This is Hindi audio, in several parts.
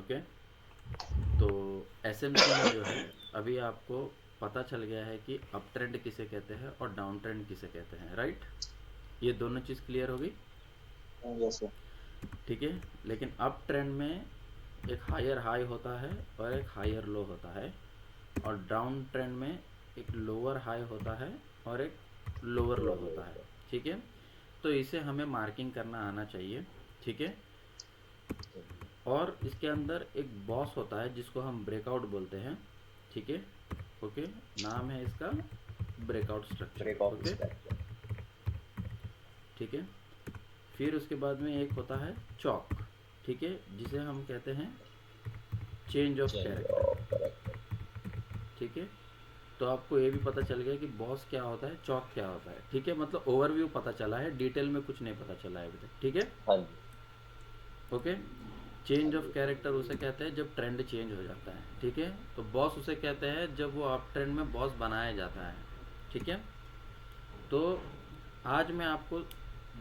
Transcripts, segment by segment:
ओके। तो एसएमसी में जो है अभी आपको पता चल गया है कि अप ट्रेंड किसे कहते हैं और डाउन ट्रेंड किसे कहते हैं, राइट? ये दोनों चीज़ क्लियर होगी। Yes sir. ठीक है। लेकिन अप ट्रेंड में एक हायर हाई होता है और एक हायर लो होता है, और डाउन ट्रेंड में एक लोअर हाई होता है और एक लोअर लो होता है। ठीक है। तो इसे हमें मार्किंग करना आना चाहिए। ठीक है। और इसके अंदर एक बॉस होता है जिसको हम ब्रेकआउट बोलते हैं। ठीक है। ओके। नाम है इसका breakout break structure. Of okay. Structure. ठीक है। फिर उसके बाद में एक होता है चौक। ठीक है। जिसे हम कहते हैं change of change of character. Character. ठीक है। तो आपको ये भी पता चल गया कि बॉस क्या होता है, चौक क्या होता है। ठीक है। मतलब ओवरव्यू पता चला है, डिटेल में कुछ नहीं पता चला है अभी तक। ठीक है। हाँ जी। ओके। हाँ चेंज ऑफ जी। कैरेक्टर उसे कहते हैं जब ट्रेंड चेंज हो जाता है। ठीक है। तो बॉस उसे कहते हैं जब वो अप ट्रेंड में बॉस बनाया जाता है। ठीक है। तो आज मैं आपको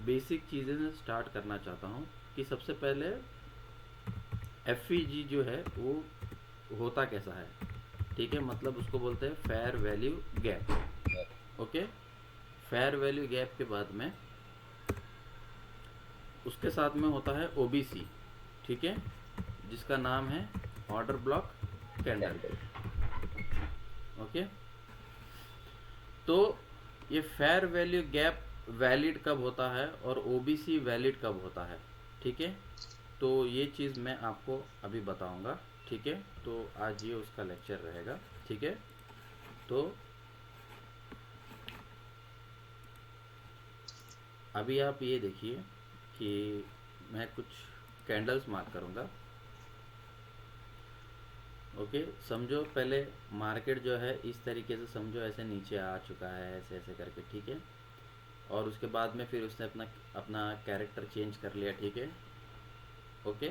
बेसिक चीज़ें से स्टार्ट करना चाहता हूँ कि सबसे पहले एफ जो है वो होता कैसा है। ठीक है। मतलब उसको बोलते हैं fair value gap. Okay. Fair value gap के बाद में उसके साथ में होता है ओबीसी। ठीक है। जिसका नाम है order block candle. Candle. Okay. तो ये फेयर वैल्यू गैप वैलिड कब होता है और ओबीसी वैलिड कब होता है। ठीक है। तो ये चीज़ मैं आपको अभी बताऊंगा। ठीक है। तो आज ये उसका लेक्चर रहेगा। ठीक है। तो अभी आप ये देखिए कि मैं कुछ कैंडल्स मार्क करूँगा। ओके। समझो पहले मार्केट जो है इस तरीके से समझो, ऐसे नीचे आ चुका है ऐसे ऐसे करके। ठीक है। और उसके बाद में फिर उसने अपना अपना कैरेक्टर चेंज कर लिया। ठीक है। ओके।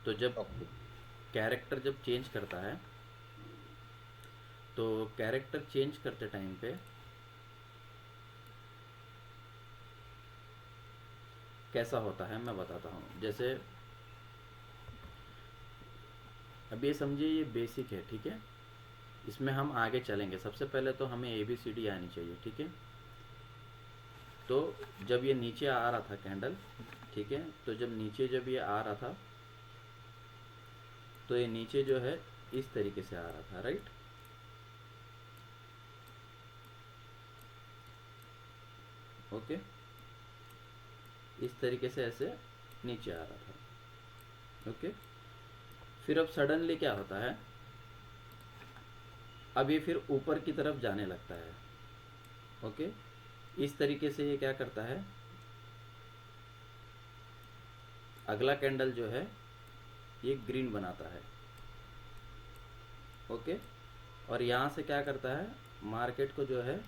तो जब ओके। कैरेक्टर जब चेंज करता है तो कैरेक्टर चेंज करते टाइम पे कैसा होता है मैं बताता हूँ। जैसे अब ये समझिए ये बेसिक है। ठीक है। इसमें हम आगे चलेंगे। सबसे पहले तो हमें ए बी सी डी आनी चाहिए। ठीक है। तो जब ये नीचे आ रहा था कैंडल, ठीक है, तो जब नीचे जब ये आ रहा था तो ये नीचे जो है इस तरीके से आ रहा था, राइट? ओके। इस तरीके से ऐसे नीचे आ रहा था। ओके। फिर अब सडनली क्या होता है, अब ये फिर ऊपर की तरफ जाने लगता है। ओके। इस तरीके से ये क्या करता है, अगला कैंडल जो है ये ग्रीन बनाता है। ओके। और यहाँ से क्या करता है, मार्केट को जो है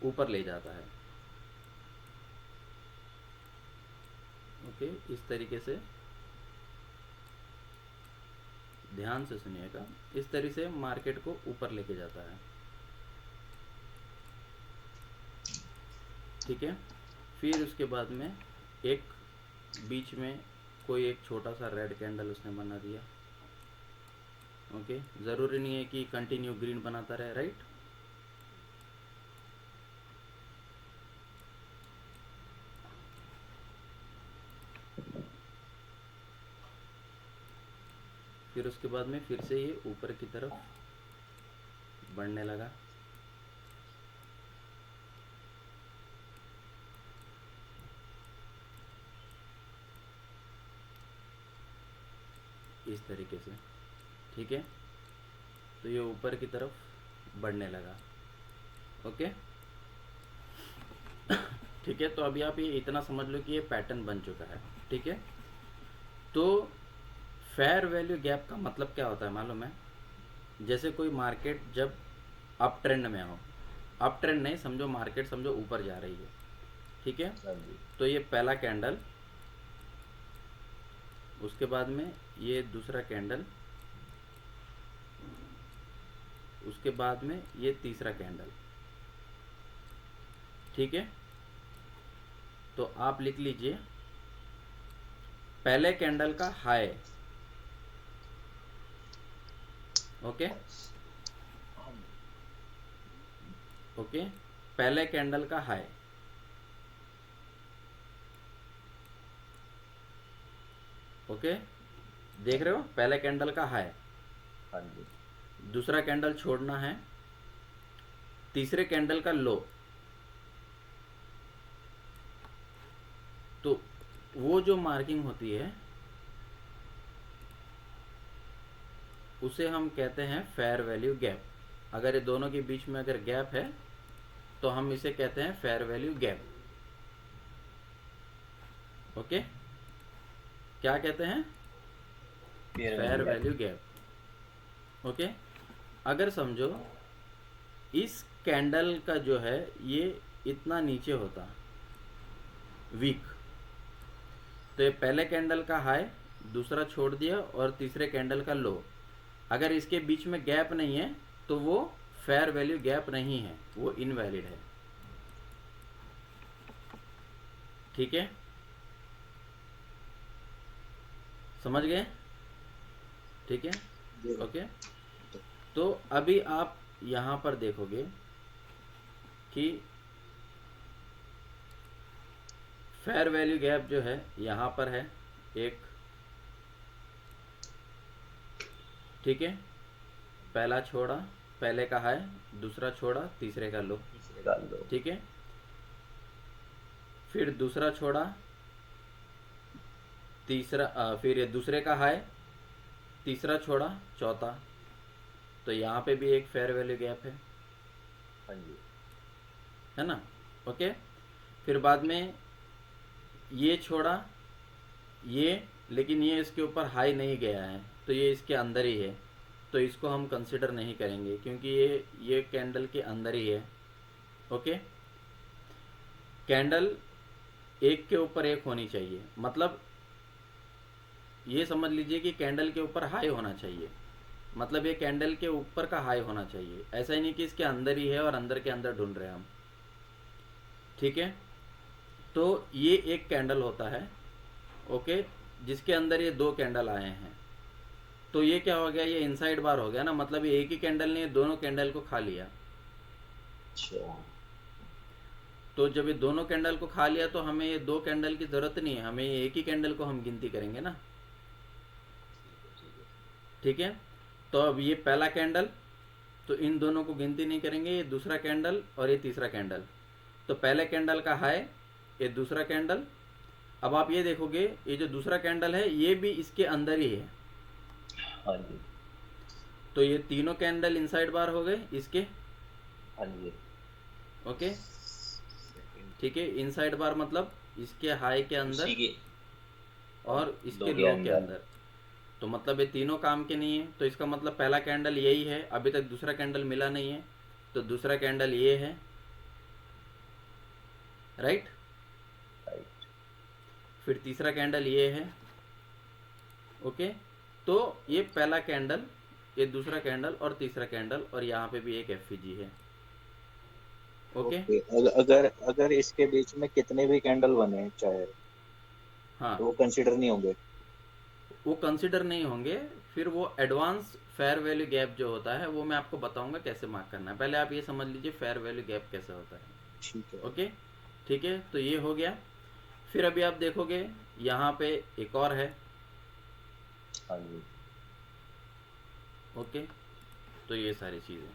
ऊपर ले जाता है। ओके। इस तरीके से ध्यान से सुनिएगा, इस तरीके से मार्केट को ऊपर लेके जाता है। ठीक है। फिर उसके बाद में एक बीच में कोई एक छोटा सा रेड कैंडल उसने बना दिया। ओके। ज़रूरी नहीं है कि कंटिन्यू ग्रीन बनाता रहे, राइट? फिर उसके बाद में फिर से ये ऊपर की तरफ बढ़ने लगा। इस तरीके से। ठीक है। तो ये ऊपर की तरफ बढ़ने लगा। ओके। ठीक है। तो अभी आप ये इतना समझ लो कि ये पैटर्न बन चुका है। ठीक है। तो फेयर वैल्यू गैप का मतलब क्या होता है मालूम है? जैसे कोई मार्केट जब अप ट्रेंड में हो, अप ट्रेंड नहीं समझो, मार्केट समझो ऊपर जा रही है। ठीक है। हाँ जी। तो ये पहला कैंडल, उसके बाद में ये दूसरा कैंडल, उसके बाद में ये तीसरा कैंडल। ठीक है। तो आप लिख लीजिए पहले कैंडल का हाई, ओके ओके, पहले कैंडल का हाई, ओके, देख रहे हो, पहले कैंडल का हाई, हाँ जी, दूसरा कैंडल छोड़ना है, तीसरे कैंडल का लो। तो वो जो मार्किंग होती है उसे हम कहते हैं फेयर वैल्यू गैप। अगर ये दोनों के बीच में अगर गैप है तो हम इसे कहते हैं फेयर वैल्यू गैप। ओके, क्या कहते हैं? Fair value gap. ओके, अगर समझो इस कैंडल का जो है ये इतना नीचे होता वीक, तो ये पहले कैंडल का हाई, दूसरा छोड़ दिया और तीसरे कैंडल का लो। अगर इसके बीच में गैप नहीं है तो वो फेयर वैल्यू गैप नहीं है, वो इनवैलिड है। ठीक है, समझ गए? ठीक है, ओके। तो अभी आप यहां पर देखोगे कि फेयर वैल्यू गैप जो है यहां पर है एक, ठीक है, पहला छोड़ा, पहले का हाई, दूसरा छोड़ा, तीसरे का लो, ठीक है, फिर दूसरा छोड़ा, तीसरा फिर ये दूसरे का हाई, तीसरा छोड़ा, चौथा, तो यहाँ पे भी एक फेयर वैल्यू गैप है। हाँ जी, है ना? ओके, फिर बाद में ये छोड़ा, ये, लेकिन ये इसके ऊपर हाई नहीं गया है तो ये इसके अंदर ही है, तो इसको हम कंसिडर नहीं करेंगे क्योंकि ये कैंडल के अंदर ही है। ओके, कैंडल एक के ऊपर एक होनी चाहिए, मतलब ये समझ लीजिए कि कैंडल के ऊपर हाई होना चाहिए, मतलब ये कैंडल के ऊपर का हाई होना चाहिए। ऐसा ही नहीं कि इसके अंदर ही है और अंदर के अंदर ढूंढ रहे हैं हम। ठीक है, तो ये एक कैंडल होता है, ओके, जिसके अंदर ये दो कैंडल आए हैं। तो ये क्या हो गया, ये इनसाइड बार हो गया ना, मतलब ये एक ही कैंडल ने दोनों कैंडल को खा लिया। अच्छा, तो जब ये दोनों कैंडल को खा लिया तो हमें ये दो कैंडल की जरूरत नहीं है, हमें ये एक ही कैंडल को हम गिनती करेंगे ना। ठीक है, तो अब ये पहला कैंडल, तो इन दोनों को गिनती नहीं करेंगे, ये दूसरा कैंडल और ये तीसरा कैंडल। तो पहले कैंडल का हाई, ये दूसरा कैंडल। अब आप ये देखोगे ये जो दूसरा कैंडल है ये भी इसके अंदर ही है। हाँ जी, तो ये तीनों कैंडल इनसाइड बार हो गए इसके। हाँ जी, ओके, ठीक है, इनसाइड बार मतलब इसके हाई के अंदर उसी के और इसके लो के लो के अंदर। अंदर। तो मतलब ये तीनों काम के नहीं है, तो इसका मतलब पहला कैंडल यही है, अभी तक दूसरा कैंडल मिला नहीं है, तो दूसरा कैंडल ये है, राइट। राइट, फिर तीसरा कैंडल ये है, ओके। तो ये पहला कैंडल, ये दूसरा कैंडल और तीसरा कैंडल, और यहाँ पे भी एक एफईजी है। Okay, okay. अगर अगर इसके बीच में कितने भी कैंडल बने चाहे, हाँ, तो वो कंसिडर नहीं होंगे। वो कंसिडर नहीं होंगे। फिर वो एडवांस फेयर वैल्यू गैप जो होता है वो मैं आपको बताऊंगा कैसे मार्क करना है। पहले आप ये समझ लीजिए फेयर वैल्यू गैप कैसे होता है। ठीक है। ओके, ठीक है, तो ये हो गया। फिर अभी आप देखोगे यहाँ पे एक और है, हाँ जी, ओके। तो ये सारी चीज़ें,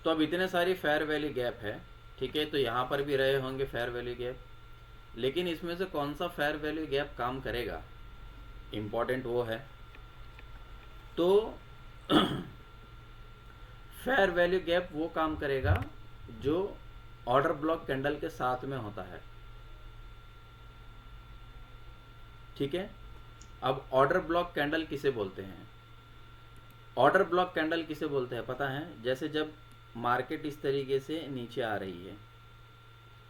तो अब इतने सारी फेयर वैल्यू गैप है, ठीक है। तो यहाँ पर भी रहे होंगे फेयर वैल्यू गैप, लेकिन इसमें से कौन सा फेयर वैल्यू गैप काम करेगा, इम्पॉर्टेंट वो है। तो फेयर वैल्यू गैप वो काम करेगा जो ऑर्डर ब्लॉक कैंडल के साथ में होता है। ठीक है, अब ऑर्डर ब्लॉक कैंडल किसे बोलते हैं? ऑर्डर ब्लॉक कैंडल किसे बोलते हैं पता है? जैसे जब मार्केट इस तरीके से नीचे आ रही है,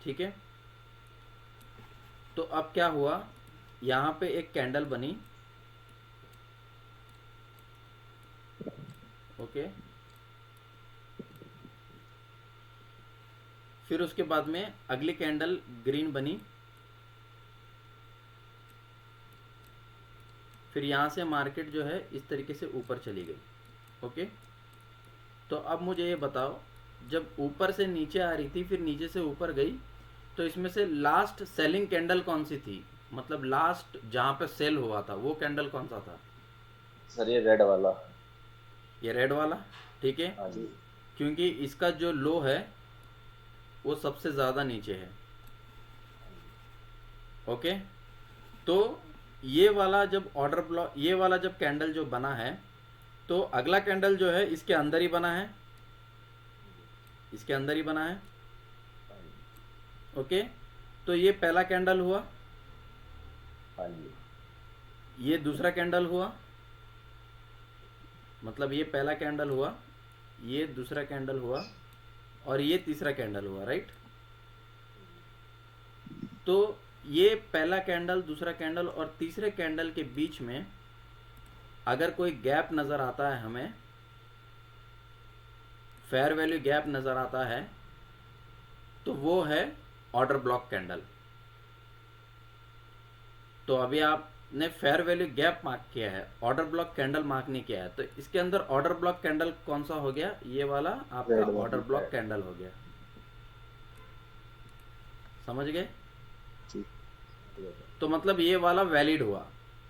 ठीक है, तो अब क्या हुआ, यहाँ पे एक कैंडल बनी, ओके। फिर उसके बाद में अगली कैंडल ग्रीन बनी, फिर यहाँ से मार्केट जो है इस तरीके से ऊपर चली गई। ओके, तो अब मुझे ये बताओ, जब ऊपर से नीचे आ रही थी फिर नीचे से ऊपर गई, तो इसमें से लास्ट सेलिंग कैंडल कौन सी थी? मतलब लास्ट जहाँ पे सेल हुआ था वो कैंडल कौन सा था? सर ये रेड वाला। ये रेड वाला, ठीक है, हाँ जी। क्योंकि इसका जो लो है वो सबसे ज़्यादा नीचे है। ओके, तो ये वाला जब ऑर्डर ब्लॉक, ये वाला जब कैंडल जो बना है, तो अगला कैंडल जो है इसके अंदर ही बना है, इसके अंदर ही बना है। ओके, तो ये पहला कैंडल हुआ, हाँ जी। ये दूसरा कैंडल हुआ, मतलब ये पहला कैंडल हुआ, ये दूसरा कैंडल हुआ, और ये तीसरा कैंडल हुआ, राइट। तो ये पहला कैंडल, दूसरा कैंडल और तीसरे कैंडल के बीच में अगर कोई गैप नज़र आता है, हमें फेयर वैल्यू गैप नज़र आता है, तो वो है ऑर्डर ब्लॉक कैंडल। तो अभी आपने फेयर वैल्यू गैप मार्क किया है, ऑर्डर ब्लॉक कैंडल मार्क नहीं किया है, तो इसके अंदर ऑर्डर ब्लॉक कैंडल कौन सा हो गया? ये वाला आपका ऑर्डर ब्लॉक कैंडल हो गया। समझ गए? तो मतलब ये वाला वैलिड हुआ।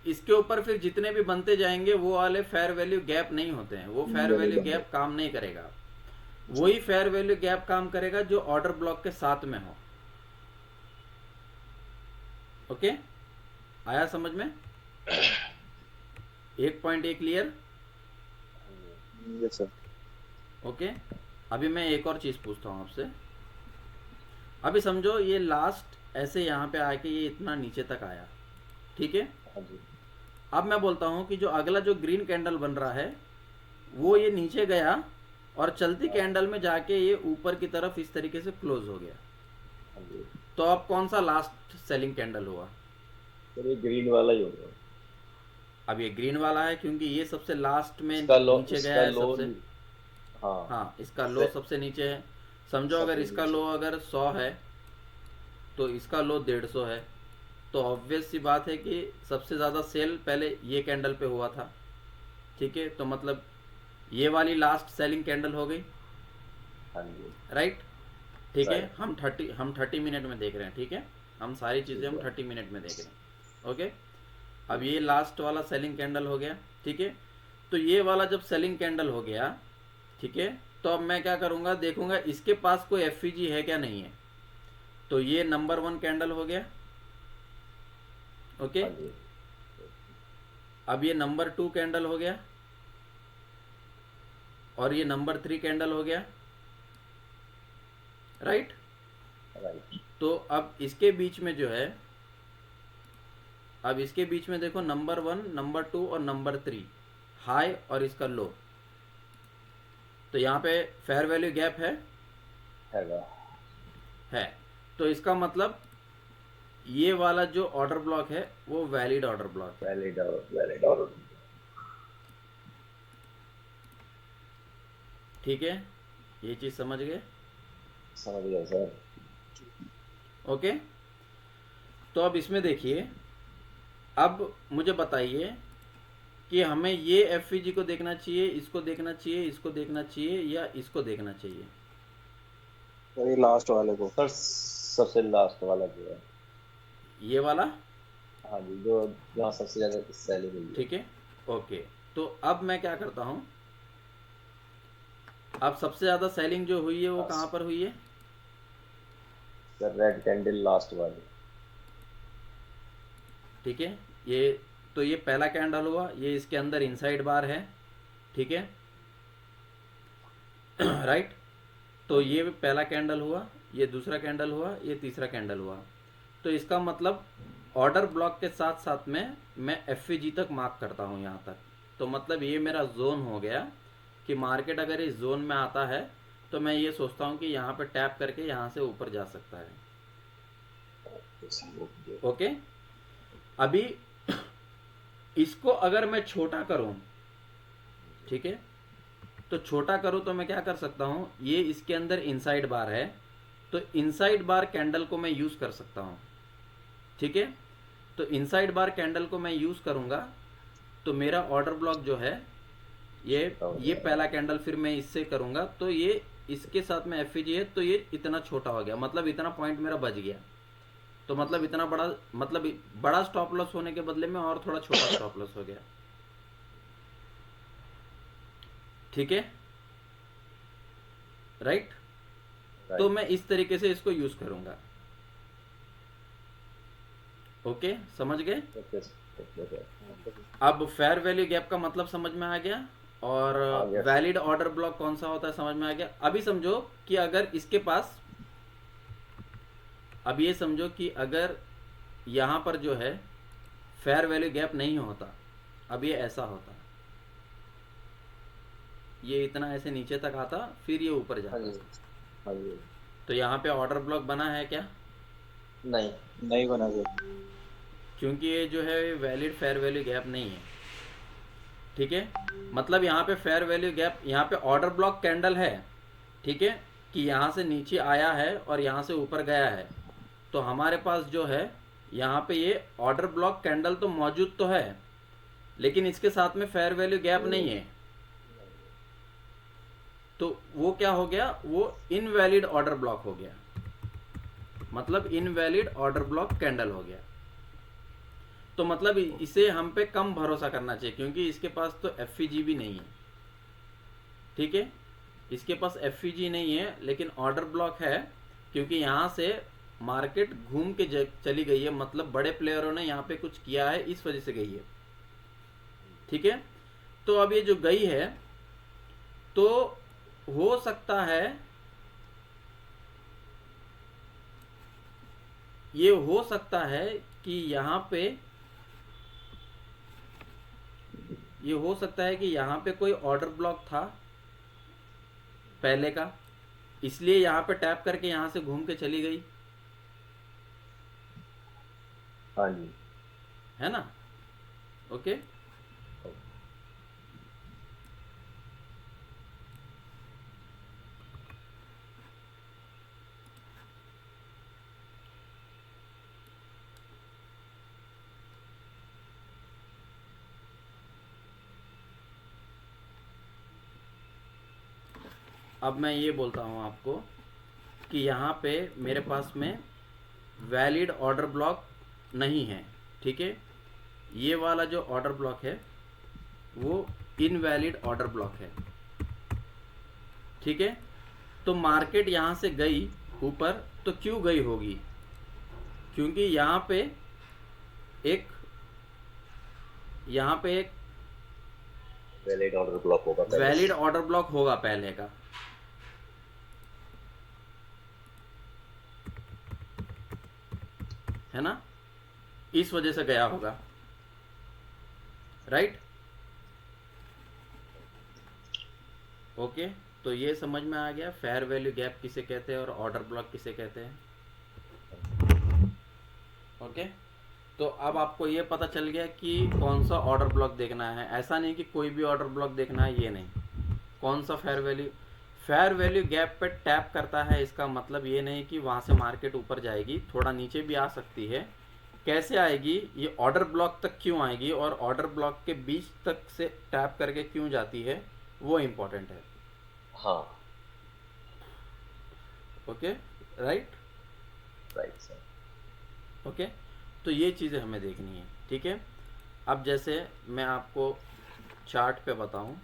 इसके ऊपर फिर जितने भी बनते जाएंगे वो वाले फेयर वैल्यू गैप नहीं होते हैं, वो फेयर वैल्यू गैप काम नहीं करेगा। वही फेयर वैल्यू गैप काम करेगा जो ऑर्डर ब्लॉक के साथ में हो। ओके, आया समझ में? एक पॉइंट ये क्लियर? Yes sir. ओके, अभी मैं एक और चीज पूछता हूं आपसे। अभी समझो ये लास्ट ऐसे यहाँ पे आके ये इतना नीचे तक आया, ठीक है। हाँ जी। अब मैं बोलता हूँ कि जो अगला जो ग्रीन कैंडल बन रहा है वो ये नीचे गया और चलती कैंडल में जाके ये ऊपर की तरफ इस तरीके से क्लोज हो गया। हाँ जी। तो अब कौन सा लास्ट सेलिंग कैंडल हुआ? सर ये ग्रीन वाला ही होगा। अब ये ग्रीन वाला है क्योंकि ये सबसे लास्ट में इसका लो, नीचे गया है सबसे। हाँ हाँ, इसका लो सबसे नीचे है। समझो अगर इसका लो अगर 100 है तो इसका लो 150 है, तो ऑब्वियस सी बात है कि सबसे ज़्यादा सेल पहले ये कैंडल पे हुआ था, ठीक है। तो मतलब ये वाली लास्ट सेलिंग कैंडल हो गई, हाँ जी। राइट, ठीक है। Right. हम 30 मिनट में देख रहे हैं, ठीक है। हम सारी चीज़ें हम 30 मिनट में देख रहे हैं। ओके, अब ये लास्ट वाला सेलिंग कैंडल हो गया, ठीक है। तो ये वाला जब सेलिंग कैंडल हो गया, ठीक है, तो अब मैं क्या करूँगा, देखूंगा इसके पास कोई एफईजी है क्या नहीं है। तो ये नंबर 1 कैंडल हो गया। ओके, अब ये नंबर 2 कैंडल हो गया और ये नंबर 3 कैंडल हो गया, राइट। तो अब इसके बीच में जो है, अब इसके बीच में देखो नंबर 1, नंबर 2 और नंबर 3 हाई और इसका लो। तो यहाँ पे फेयर वैल्यू गैप है। तो इसका मतलब ये वाला जो ऑर्डर ब्लॉक है वो वैलिड ऑर्डर ब्लॉक है। Valid order. ठीक है, ये चीज समझ गए? समझ गया सर। ओके, तो अब इसमें देखिए, अब मुझे बताइए कि हमें ये एफईजी को देखना चाहिए, इसको देखना चाहिए, इसको देखना चाहिए या इसको देखना चाहिए? तो ये लास्ट वाले को सर, सबसे लास्ट वाला जो है, ये वाला। हाँ जी, जो जहाँ सबसे ज्यादा सेलिंग हुई है। ठीक है, ओके। तो अब मैं क्या करता हूँ, अब सबसे ज्यादा सेलिंग जो हुई है वो कहाँ पर हुई है? सर रेड कैंडल लास्ट वाली। ठीक है, ये तो ये पहला कैंडल हुआ, ये इसके अंदर इनसाइड बार है, ठीक है, राइट। तो ये पहला कैंडल हुआ, ये दूसरा कैंडल हुआ, ये तीसरा कैंडल हुआ। तो इसका मतलब ऑर्डर ब्लॉक के साथ साथ में मैं एफईजी तक मार्क करता हूँ यहाँ तक। तो मतलब ये मेरा जोन हो गया कि मार्केट अगर इस जोन में आता है तो मैं ये सोचता हूँ कि यहाँ पे टैप करके यहाँ से ऊपर जा सकता है। ओके, अभी इसको अगर मैं छोटा करूँ, ठीक है, तो छोटा करूँ तो मैं क्या कर सकता हूँ, ये इसके अंदर इनसाइड बार है तो इनसाइड बार कैंडल को मैं यूज़ कर सकता हूँ, ठीक है। तो इनसाइड बार कैंडल को मैं यूज़ करूँगा तो मेरा ऑर्डर ब्लॉक जो है ये पहला कैंडल फिर मैं इससे करूंगा, तो ये इसके साथ में एफ है, तो ये इतना छोटा हो गया, मतलब इतना पॉइंट मेरा बच गया। तो मतलब इतना बड़ा, मतलब बड़ा स्टॉप लॉस होने के बदले में और थोड़ा छोटा स्टॉप लॉस हो गया। ठीक है, राइट। तो मैं इस तरीके से इसको यूज करूंगा। ओके, समझ गए। अब फेयर वैल्यू गैप का मतलब समझ में आ गया, और वैलिड ऑर्डर ब्लॉक कौन सा होता है समझ में आ गया। अभी समझो कि अगर इसके पास, अब ये समझो कि अगर यहां पर जो है फेयर वैल्यू गैप नहीं होता, अब ये ऐसा होता, ये इतना ऐसे नीचे तक आता, फिर ये ऊपर जाता। तो यहाँ पे ऑर्डर ब्लॉक बना है क्या? नहीं बना सर, क्योंकि ये जो है वैलिड फेयर वैल्यू गैप नहीं है। ठीक है, मतलब यहाँ पे फेयर वैल्यू गैप, यहाँ पे ऑर्डर ब्लॉक कैंडल है, ठीक है, कि यहाँ से नीचे आया है और यहाँ से ऊपर गया है। तो हमारे पास जो है यहाँ पे ये ऑर्डर ब्लॉक कैंडल तो मौजूद तो है, लेकिन इसके साथ में फेयर वैल्यू गैप नहीं है। तो वो क्या हो गया, वो इनवैलिड ऑर्डर ब्लॉक हो गया, मतलब इनवैलिड ऑर्डर ब्लॉक कैंडल हो गया। तो मतलब इसे हम पे कम भरोसा करना चाहिए, क्योंकि इसके पास तो एफईजी भी नहीं है। ठीक है, इसके पास एफईजी नहीं है, लेकिन ऑर्डर ब्लॉक है, क्योंकि यहाँ से मार्केट घूम के चली गई है, मतलब बड़े प्लेयरों ने यहाँ पे कुछ किया है, इस वजह से गई है। ठीक है, तो अब ये जो गई है, तो हो सकता है, ये हो सकता है कि यहाँ पे, ये हो सकता है कि यहाँ पे कोई ऑर्डर ब्लॉक था पहले का, इसलिए यहाँ पे टैप करके यहाँ से घूम के चली गई। हाँ जी, है ना। ओके, अब मैं ये बोलता हूँ आपको कि यहाँ पे मेरे पास में वैलिड ऑर्डर ब्लॉक नहीं है। ठीक है, ये वाला जो ऑर्डर ब्लॉक है वो इनवैलिड ऑर्डर ब्लॉक है। ठीक है, तो मार्केट यहाँ से गई ऊपर, तो क्यों गई होगी, क्योंकि यहाँ पे एक वैलिड ऑर्डर ब्लॉक होगा, वैलिड ऑर्डर ब्लॉक होगा पहले का। है ना, इस वजह से गया होगा, राइट। ओके, तो ये समझ में आ गया फेयर वैल्यू गैप किसे कहते हैं और ऑर्डर ब्लॉक किसे कहते हैं। ओके, तो अब आपको ये पता चल गया कि कौन सा ऑर्डर ब्लॉक देखना है। ऐसा नहीं कि कोई भी ऑर्डर ब्लॉक देखना है, ये नहीं, कौन सा फेयर वैल्यू गैप पे टैप करता है, इसका मतलब ये नहीं कि वहाँ से मार्केट ऊपर जाएगी, थोड़ा नीचे भी आ सकती है। कैसे आएगी, ये ऑर्डर ब्लॉक तक क्यों आएगी और ऑर्डर ब्लॉक के बीच तक से टैप करके क्यों जाती है, वो इम्पोर्टेंट है। हाँ, ओके, राइट सर। ओके, तो ये चीज़ें हमें देखनी है। ठीक है, अब जैसे मैं आपको चार्ट पे बताऊं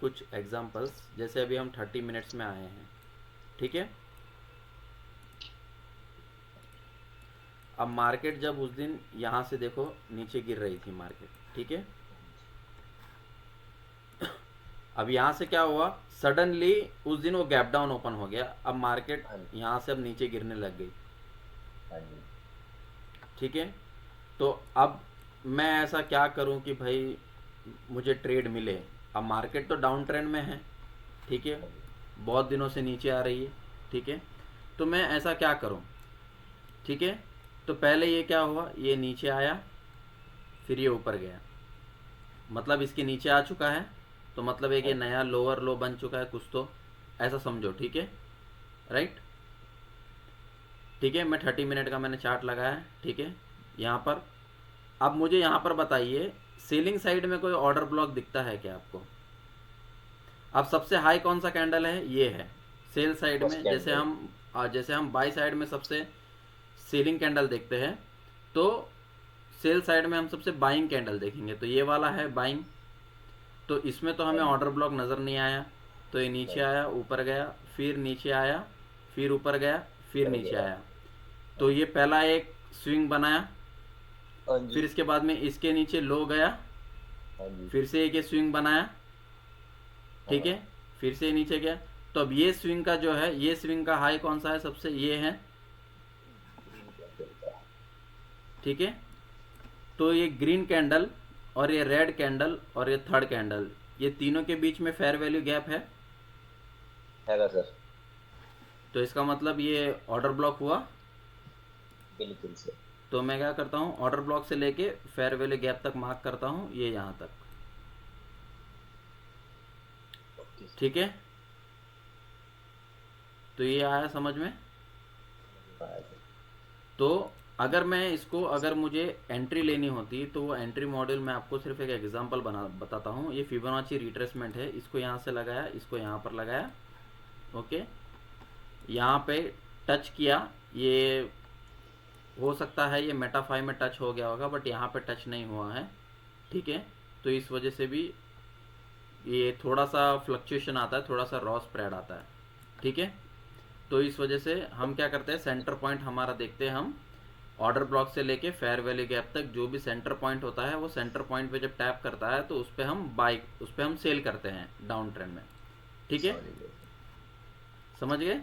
कुछ एग्जांपल्स, जैसे अभी हम 30 मिनट्स में आए हैं। ठीक है, अब मार्केट जब उस दिन यहाँ से देखो नीचे गिर रही थी मार्केट, ठीक है, अब यहाँ से क्या हुआ, सडनली उस दिन वो गैप डाउन ओपन हो गया, अब मार्केट यहाँ से अब नीचे गिरने लग गई। ठीक है, तो अब मैं ऐसा क्या करूं कि भाई मुझे ट्रेड मिले। अब मार्केट तो डाउन ट्रेंड में है, ठीक है, बहुत दिनों से नीचे आ रही है। ठीक है, तो मैं ऐसा क्या करूं, ठीक है, तो पहले ये क्या हुआ, ये नीचे आया, फिर ये ऊपर गया, मतलब इसके नीचे आ चुका है, तो मतलब एक ये नया लोअर लो बन चुका है कुछ, तो ऐसा समझो। ठीक है, राइट। ठीक है, मैं 30 मिनट का मैंने चार्ट लगाया है। ठीक है, यहाँ पर अब मुझे यहाँ पर बताइए, सेलिंग साइड में कोई ऑर्डर ब्लॉक दिखता है क्या आपको? अब सबसे हाई कौन सा कैंडल है? ये है सेल साइड फर्स्ट में। कैंडल। जैसे हम बाई साइड में सबसे सेलिंग कैंडल देखते हैं, तो सेल साइड में हम सबसे बाइंग कैंडल देखेंगे, तो ये वाला है बाइंग। तो इसमें तो हाँ हमें जी। ऑर्डर ब्लॉक नज़र नहीं आया, तो ये नीचे नहीं। आया, ऊपर गया, फिर नीचे आया, फिर ऊपर गया, फिर कर नीचे गया। आया। हाँ तो जी। ये पहला एक स्विंग बनाया, हाँ फिर जी। इसके बाद में इसके नीचे लो गया, हाँ जी। फिर से एक ये स्विंग बनाया, ठीक हाँ। है, फिर से नीचे गया। तो अब ये स्विंग का जो है, ये स्विंग का हाई कौन सा है सबसे? ये है, ग्रीन कैंडल का। ठीक है। तो ये ग्रीन कैंडल और ये रेड कैंडल और ये थर्ड कैंडल, ये तीनों के बीच में फेयर वैल्यू गैप है, हैगा सर। तो इसका मतलब ये ऑर्डर ब्लॉक हुआ। बिल्कुल सर। तो मैं क्या करता हूँ, ऑर्डर ब्लॉक से लेके फेयर वैल्यू गैप तक मार्क करता हूँ, ये यहाँ तक, ओके सर। ठीक है। तो ये आया समझ में? समझ में आया सर। तो अगर मैं इसको, अगर मुझे एंट्री लेनी होती, तो वो एंट्री मॉड्यूल मैं आपको सिर्फ एक एग्जांपल बताता हूँ। ये फिबोनाची रिट्रेसमेंट है, इसको यहाँ से लगाया, इसको यहाँ पर लगाया, ओके, यहाँ पे टच किया, ये हो सकता है ये मेटाफाई में टच हो गया होगा, बट यहाँ पे टच नहीं हुआ है, ठीक है। तो इस वजह से भी ये थोड़ा सा फ्लक्चुएशन आता है, थोड़ा सा रॉ स्प्रेड आता है, ठीक है। तो इस वजह से हम क्या करते हैं, सेंटर पॉइंट हमारा देखते हैं हम, ऑर्डर ब्लॉक से लेके फेयर वैल्यू गैप तक जो भी सेंटर पॉइंट होता है, वो सेंटर पॉइंट पे जब टैप करता है तो उस पर हम बाई, उस पर हम सेल करते हैं डाउन ट्रेंड में, ठीक है। समझ गया सर। समझ गए?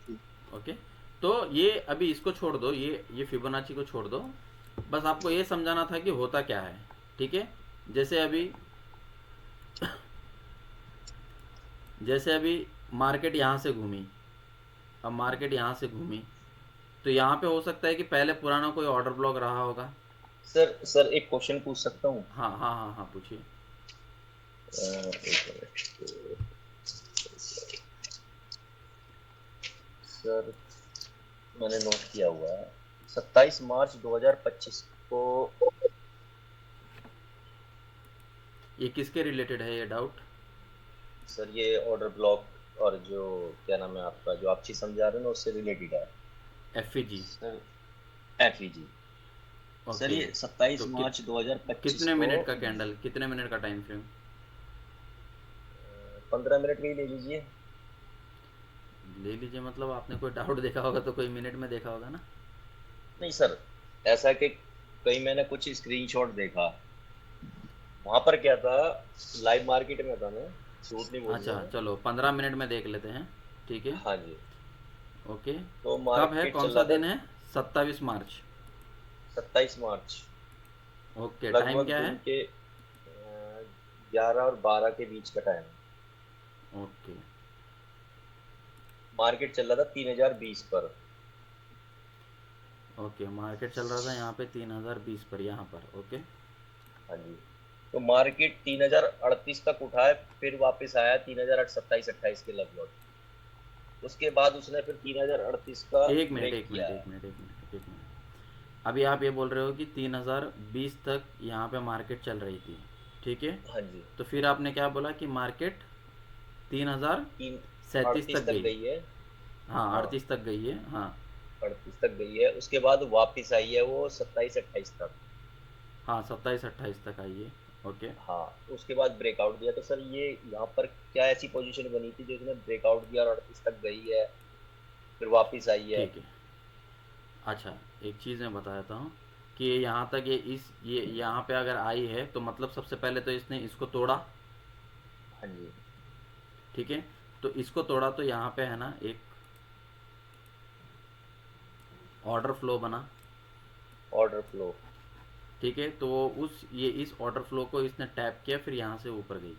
ठीक। ओके। तो ये अभी इसको छोड़ दो, ये फिबोनाची को छोड़ दो, बस आपको ये समझाना था कि होता क्या है, ठीक है। जैसे अभी जैसे अभी मार्केट यहाँ से घूमी, अब मार्केट यहाँ से घूमी, तो यहाँ पे हो सकता है कि पहले पुराना कोई ऑर्डर ब्लॉक रहा होगा। सर एक क्वेश्चन पूछ सकता हूँ? हाँ हाँ हाँ हाँ, पूछिए। एक मिनट। सर मैंने नोट किया हुआ है 27 मार्च 2025 को। ये किसके रिलेटेड है ये डाउट? सर ये ऑर्डर ब्लॉक और जो क्या नाम है आपका, जो आप चीज समझा रहे हैं ना, उससे रिलेटेड है FEG, sir. FEG. Sir okay. ये 27 तो मार्च 2025 कितने को। मिनट का कैंडल, कितने मिनट का टाइम फ्रेम? 15 मिनट का ही ले लीजिए। ले लीजिए मतलब आपने कोई डाउट देखा होगा तो कोई मिनट में देखा होगा ना। नहीं सर, ऐसा कि कहीं मैंने कुछ स्क्रीनशॉट देखा, वहां पर क्या था, लाइव मार्केट में था, मैं झूठ नहीं बोल अच्छा रहा हूँ। चलो 15 मिनट में देख लेते हैं, ठीक है। हाँ जी। ओके। तो कब है, मार्केट कौन चल सा रहा था दिन है? 27 मार्च। 27 मार्च, ओके, टाइम लगभग क्या है? दिन के 11 और 12 के बीच का टाइम। ओके। मार्केट चल रहा था 3020 पर। ओके, मार्केट चल रहा था यहाँ पे 3020 पर, यहाँ पर, ओके। हाँ जी। तो मार्केट 3038 तक उठा है, फिर वापस आया 3027-28 के लगभग। उसके बाद उसने फिर 3038 का एक मिनट ब्रेक एक किया मिनट है। एक मिनट एक मिनट एक मिनट, अभी आप ये बोल रहे हो कि 3020 तक यहाँ पे मार्केट चल रही थी, ठीक है। हाँ जी। तो फिर आपने क्या बोला कि मार्केट 3037 38 तक तक गई? गई है। हाँ, हाँ, 38 तक गई है, हाँ। 38 तक गई है, उसके बाद वापस आई है वो 27-28 तक। हाँ, 27-28 तक आई है, ओके। हाँ, उसके बाद ब्रेकआउट दिया। तो सर ये यहाँ पर क्या ऐसी पोजीशन बनी थी जो इसने ब्रेकआउट दिया और 38 तक गई है, फिर वापस आई है? ठीक है। अच्छा, एक चीज़ मैं बता देता हूँ कि यहाँ तक ये यहाँ पे अगर आई है तो मतलब सबसे पहले तो इसने इसको तोड़ा, हाँ जी। ठीक है। तो इसको तोड़ा तो यहाँ पे है ना एक ऑर्डर फ्लो बना, ऑर्डर फ्लो। ठीक है। तो ये इस ऑर्डर फ्लो को इसने टैप किया, फिर यहाँ से ऊपर गई।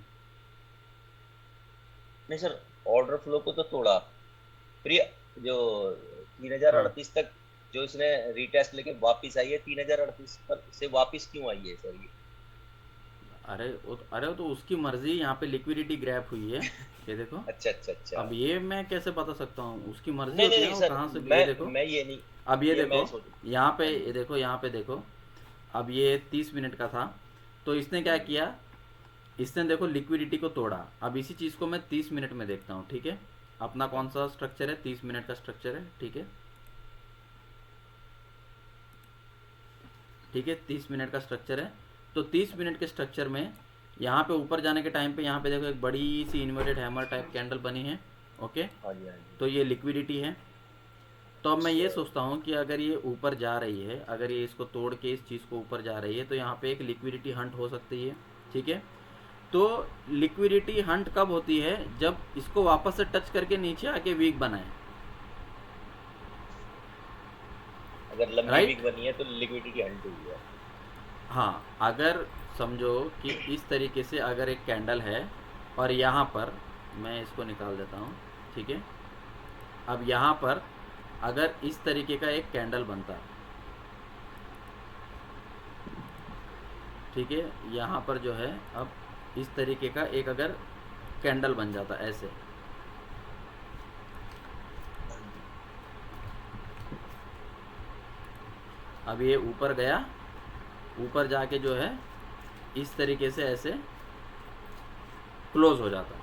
नहीं सर, ऑर्डर फ्लो को तो तोड़ा, फिर ये जो हाँ, 3038 तक जो इसने रीटेस्ट लेके वापस आई है, 3038 पर से वापस क्यों आई है सर ये? अरे वो तो उसकी मर्जी, यहाँ पे लिक्विडिटी ग्रैप हुई है, ये देखो। अच्छा अच्छा अच्छा। अब ये मैं कैसे बता सकता हूँ, उसकी मर्जी नहीं नहीं होती है नहीं ना वो सर, कहाँ से, ये देखो। मैं ये नहीं, अब ये ये मैं देखो, सोच। यहाँ पे हाँ ये जी। देखो, यहाँ पे देखो। अब ये 30 मिनट का था, तो इसने क्या किया, इसने देखो लिक्विडिटी को तोड़ा। अब इसी चीज़ को मैं 30 मिनट में देखता हूँ, ठीक है। अपना हाँ कौन सा स्ट्रक्चर है, 30 मिनट का स्ट्रक्चर है, ठीक है। ठीक है, 30 मिनट का स्ट्रक्चर है। तो 30 मिनट के स्ट्रक्चर में यहाँ पे ऊपर जाने के टाइम पे यहाँ पे देखो एक बड़ी सी इन्वर्टेड हैमर टाइप कैंडल बनी है, ओके। हाँ जी हाँ जी। तो ये लिक्विडिटी है। तो अब मैं ये अच्छा। सोचता हूँ कि अगर ये ऊपर जा रही है, अगर ये इसको तोड़ के इस चीज़ को ऊपर जा रही है, तो यहाँ पे एक लिक्विडिटी हंट हो सकती है, ठीक है। तो लिक्विडिटी हंट कब होती है, जब इसको वापस से टच करके नीचे आके वीक बनाए, अगर लंबी राइट। वीक बनी है तो लिक्विडिटी हंट हुई है। हाँ, अगर समझो कि इस तरीके से अगर एक कैंडल है और यहाँ पर, मैं इसको निकाल देता हूँ, ठीक है। अब यहाँ पर अगर इस तरीके का एक कैंडल बनता है, ठीक है, यहाँ पर जो है अब इस तरीके का एक अगर कैंडल बन जाता ऐसे, अब ये ऊपर गया, ऊपर जाके जो है इस तरीके से ऐसे क्लोज हो जाता,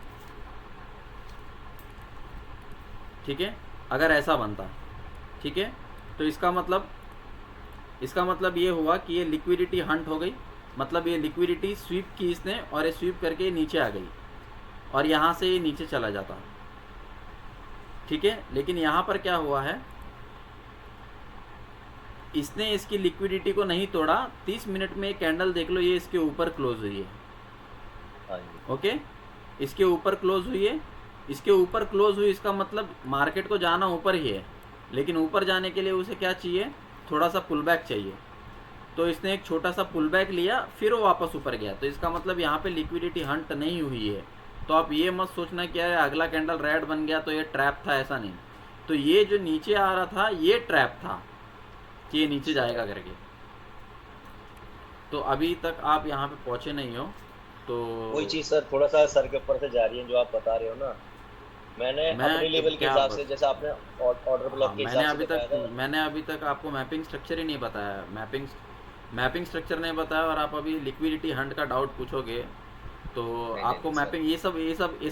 ठीक है। अगर ऐसा बनता, ठीक है, तो इसका मतलब ये हुआ कि ये लिक्विडिटी हंट हो गई। मतलब ये लिक्विडिटी स्वीप की इसने, और ये स्वीप करके नीचे आ गई और यहाँ से ये नीचे चला जाता, ठीक है। लेकिन यहाँ पर क्या हुआ है, इसने इसकी लिक्विडिटी को नहीं तोड़ा। 30 मिनट में एक कैंडल देख लो, ये इसके ऊपर क्लोज हुई है, हाँ जी। ओके। इसके ऊपर क्लोज हुई है, इसके ऊपर क्लोज हुई, इसका मतलब मार्केट को जाना ऊपर ही है, लेकिन ऊपर जाने के लिए उसे क्या चाहिए, थोड़ा सा पुल बैक चाहिए। तो इसने एक छोटा सा पुल बैक लिया, फिर वो वापस ऊपर गया। तो इसका मतलब यहाँ पे लिक्विडिटी हंट नहीं हुई है। तो आप ये मत सोचना कि यार अगला कैंडल रेड बन गया तो ये ट्रैप था, ऐसा नहीं। तो ये जो नीचे आ रहा था ये ट्रैप था कि ये नीचे जाएगा करके। तो अभी तक आप यहाँ पे पहुँचे नहीं हो, तो वही चीज सर, थोड़ा सा सर के ऊपर से जा रही है जो आप बता रहे हो ना। मैंने अपने लेवल के क्या हिसाब से, जैसे आपने ऑर्डर हाँ, ब्लॉक के हिसाब से बताया था। मैंने अभी तक आपको मैपिंग स्ट्रक्चर ही नहीं बताया। मैपिंग स्ट्रक्चर नहीं बताया, और आप अभी लिक्विडिटी हंट का डाउट पूछोगे तो नहीं नहीं आपको नहीं सर, मैपिंग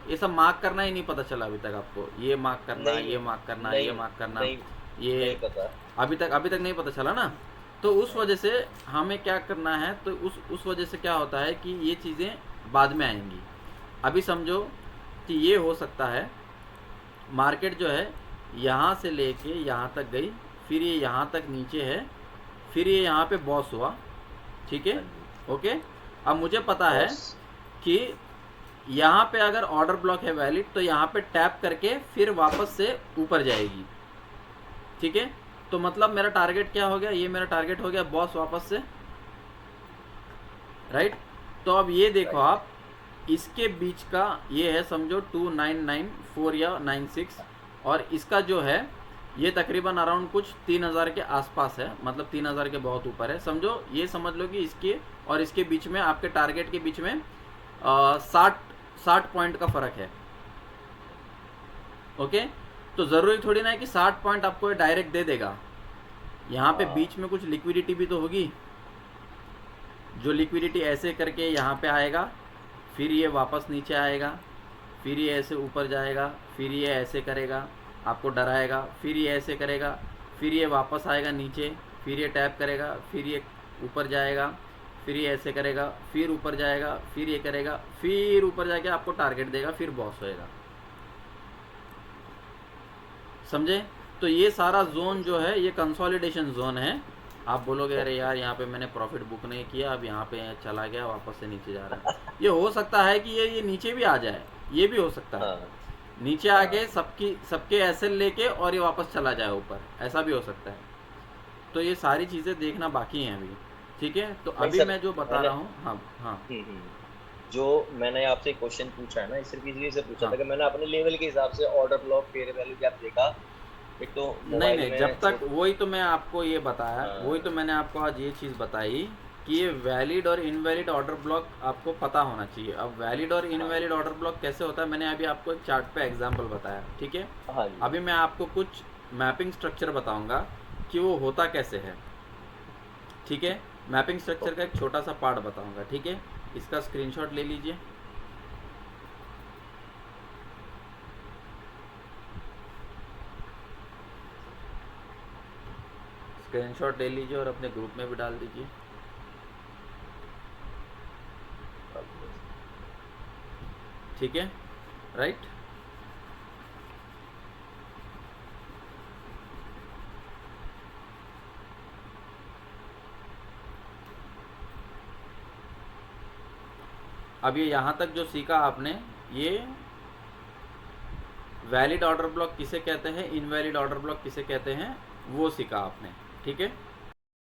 ये सब मार्क करना ही नहीं पता चला अभी तक आपको। ये मार्क करना, नहीं ये मार्क करना, नहीं ये मार्क करना, नहीं ये नहीं पता। अभी तक नहीं पता चला ना। तो उस नहीं। वजह से हमें क्या करना है, तो उस वजह से क्या होता है कि ये चीज़ें बाद में आएंगी। अभी समझो कि ये हो सकता है मार्केट जो है यहाँ से लेके यहाँ तक गई, फिर ये यहाँ तक नीचे है, फिर ये यहाँ पे बॉस हुआ, ठीक है, हाँ जी। ओके। अब मुझे पता है बॉस। कि यहाँ पे अगर ऑर्डर ब्लॉक है वैलिड, तो यहाँ पे टैप करके फिर वापस से ऊपर जाएगी, ठीक है। तो मतलब मेरा टारगेट क्या हो गया, ये मेरा टारगेट हो गया बॉस वापस से, राइट। तो अब ये देखो राइट। आप, इसके बीच का ये है समझो 2994 या 96, और इसका जो है ये तकरीबन अराउंड कुछ 3000 के आसपास है, मतलब 3000 के बहुत ऊपर है। समझो, ये समझ लो कि इसके और इसके बीच में, आपके टारगेट के बीच में 60 पॉइंट का फ़र्क है, ओके। तो ज़रूरी थोड़ी ना है कि 60 पॉइंट आपको डायरेक्ट दे देगा। यहाँ पे हाँ बीच में कुछ लिक्विडिटी भी तो होगी, जो लिक्विडिटी ऐसे करके यहाँ पे आएगा, फिर ये वापस नीचे आएगा, फिर ये ऐसे ऊपर जाएगा, फिर ये ऐसे करेगा, आपको डराएगा, फिर ये ऐसे करेगा, फिर ये वापस आएगा नीचे, फिर ये टैप करेगा, फिर ये ऊपर जाएगा, फिर ये ऐसे करेगा, फिर ऊपर जाएगा, फिर ये करेगा, फिर ऊपर जाके आपको टारगेट देगा, फिर बॉस होएगा, समझे। तो ये सारा जोन जो है ये कंसोलिडेशन जोन है। आप बोलोगे अरे यार यहाँ पे मैंने प्रॉफिट बुक नहीं किया, अब यहाँ पे चला गया, वापस से नीचे जा रहा है। ये हो सकता है कि ये नीचे भी आ जाए, ये भी हो सकता है, हाँ नीचे आके सबके एसएल लेके और ये वापस चला जाए ऊपर, ऐसा भी हो सकता है। तो ये सारी चीज़ें देखना बाकी हैं अभी, ठीक है। तो नहीं अभी सर, मैं जो बता मैंने रहा हूँ, हाँ हाँ जो मैंने आपसे क्वेश्चन पूछा है ना, सिर्फ इसलिए से पूछा हाँ, था कि मैंने अपने लेवल के हिसाब से order block fair value gap देखा। एक तो नहीं मोबाइल नहीं, में जब तक वही तो मैं आपको ये बताया, हाँ वही तो मैंने आपको आज ये चीज़ बताई कि ये वैलिड और इनवैलिड ऑर्डर ब्लॉक आपको पता होना चाहिए। अब वैलिड और इनवैलिड ऑर्डर ब्लॉक कैसे होता है, मैंने अभी आपको एक चार्ट पे एग्जांपल बताया, ठीक है। हाँ जी। अभी मैं आपको कुछ मैपिंग स्ट्रक्चर बताऊंगा कि वो होता कैसे है, ठीक है। मैपिंग स्ट्रक्चर का एक छोटा सा पार्ट बताऊंगा, ठीक है। इसका स्क्रीनशॉट ले लीजिए। स्क्रीनशॉट ले लीजिए और अपने ग्रुप में भी डाल दीजिए। ठीक है, राइट। अब ये यहाँ तक जो सीखा आपने, ये वैलिड ऑर्डर ब्लॉक किसे कहते हैं, इनवैलिड ऑर्डर ब्लॉक किसे कहते हैं, वो सीखा आपने, ठीक है।